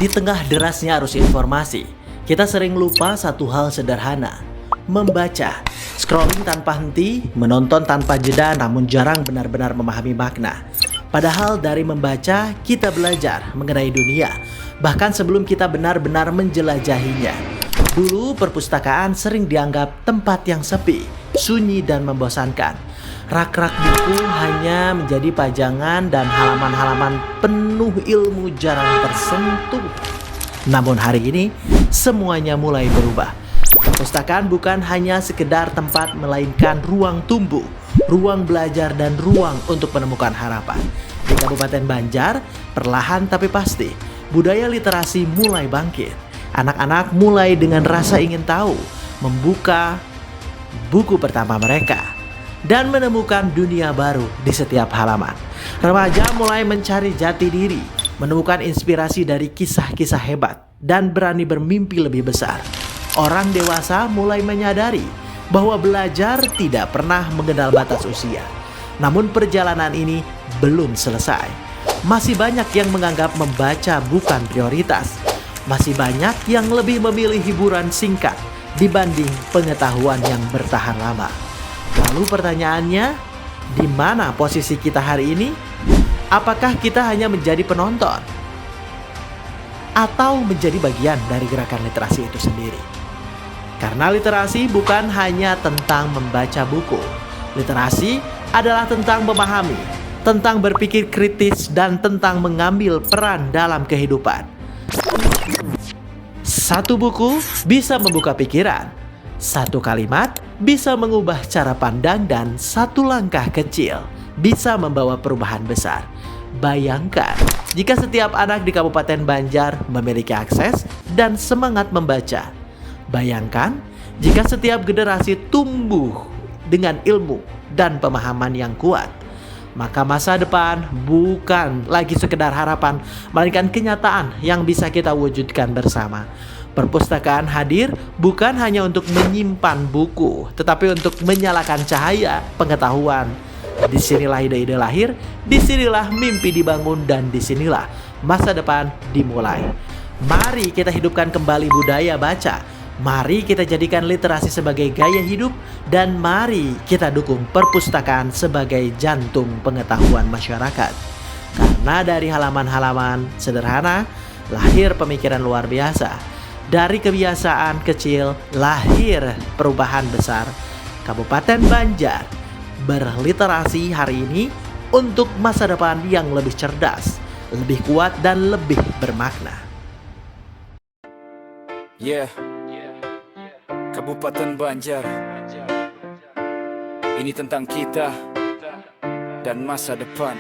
Di tengah derasnya arus informasi, kita sering lupa satu hal sederhana: membaca. Scrolling tanpa henti, menonton tanpa jeda, namun jarang benar-benar memahami makna. Padahal dari membaca, kita belajar mengenai dunia, bahkan sebelum kita benar-benar menjelajahinya. Dulu perpustakaan sering dianggap tempat yang sepi, sunyi dan membosankan. Rak-rak buku hanya menjadi pajangan dan halaman-halaman penuh ilmu jarang tersentuh. Namun hari ini, semuanya mulai berubah. Perpustakaan bukan hanya sekedar tempat, melainkan ruang tumbuh, ruang belajar, dan ruang untuk menemukan harapan. Di Kabupaten Banjar, perlahan tapi pasti, budaya literasi mulai bangkit. Anak-anak mulai dengan rasa ingin tahu, membuka buku pertama mereka, dan menemukan dunia baru di setiap halaman. Remaja mulai mencari jati diri, menemukan inspirasi dari kisah-kisah hebat, dan berani bermimpi lebih besar. Orang dewasa mulai menyadari bahwa belajar tidak pernah mengenal batas usia. Namun perjalanan ini belum selesai. Masih banyak yang menganggap membaca bukan prioritas. Masih banyak yang lebih memilih hiburan singkat dibanding pengetahuan yang bertahan lama. Lalu pertanyaannya, di mana posisi kita hari ini? Apakah kita hanya menjadi penonton? Atau menjadi bagian dari gerakan literasi itu sendiri? Karena literasi bukan hanya tentang membaca buku. Literasi adalah tentang memahami, tentang berpikir kritis, dan tentang mengambil peran dalam kehidupan. Satu buku bisa membuka pikiran, satu kalimat bisa mengubah cara pandang, dan satu langkah kecil bisa membawa perubahan besar. Bayangkan jika setiap anak di Kabupaten Banjar memiliki akses dan semangat membaca. Bayangkan jika setiap generasi tumbuh dengan ilmu dan pemahaman yang kuat. Maka masa depan bukan lagi sekedar harapan, melainkan kenyataan yang bisa kita wujudkan bersama. Perpustakaan hadir bukan hanya untuk menyimpan buku, tetapi untuk menyalakan cahaya pengetahuan. Disinilah ide-ide lahir, disinilah mimpi dibangun, dan disinilah masa depan dimulai. Mari kita hidupkan kembali budaya baca. Mari kita jadikan literasi sebagai gaya hidup, dan mari kita dukung perpustakaan sebagai jantung pengetahuan masyarakat. Karena dari halaman-halaman sederhana lahir pemikiran luar biasa. Dari kebiasaan kecil lahir perubahan besar. Kabupaten Banjar berliterasi hari ini untuk masa depan yang lebih cerdas, lebih kuat, dan lebih bermakna. Kabupaten Banjar, ini tentang kita dan masa depan.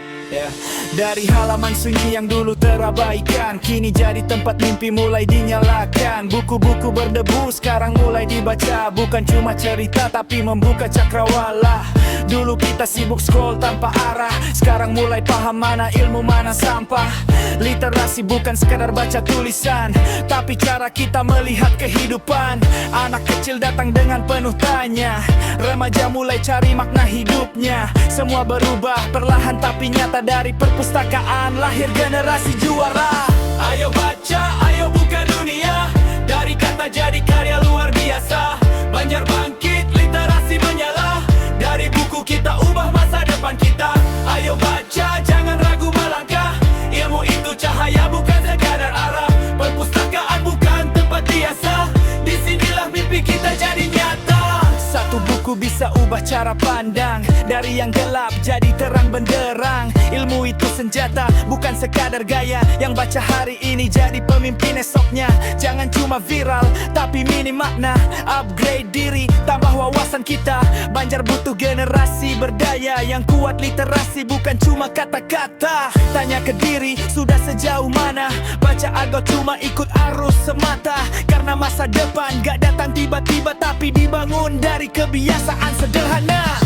Dari halaman sunyi yang dulu terabaikan, kini jadi tempat mimpi mulai dinyalakan. Buku-buku berdebu sekarang mulai dibaca, bukan cuma cerita tapi membuka cakrawala. Dulu kita sibuk scroll tanpa arah, sekarang mulai paham mana ilmu mana sampah. Literasi bukan sekadar baca tulisan, tapi cara kita melihat kehidupan. Anak kecil datang dengan penuh tanya, remaja mulai cari makna hidupnya. Semua berubah perlahan tapi nyata, dari perpustakaan lahir generasi juara. Ayo baca, ayo buka dunia, dari kata jadi karya luar biasa. Banjar bangkit, literasi menyala, dari buku kita ubah masa depan kita. Ayo baca, jangan ragu melangkah, ilmu itu cahaya bukan sekadar arah. Perpustakaan bukan tempat biasa, disinilah mimpi kita jadi nyata. Satu buku bisa ubah cara pandang, dari yang gelap jadi terang benderang. Ilmu itu senjata, bukan sekadar gaya. Yang baca hari ini jadi pemimpin esoknya. Jangan cuma viral, tapi minim makna. Upgrade diri, tambah wawasan kita. Banjar butuh generasi berdaya, yang kuat literasi bukan cuma kata-kata. Tanya ke diri, sudah sejauh mana? Baca atau cuma ikut arus semata? Karena masa depan gak datang tiba-tiba, tapi dibangun dari kebiasaan sederhana.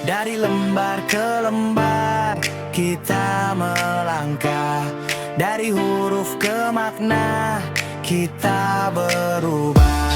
Dari lembar ke lembar kita melangkah, dari huruf ke makna kita berubah.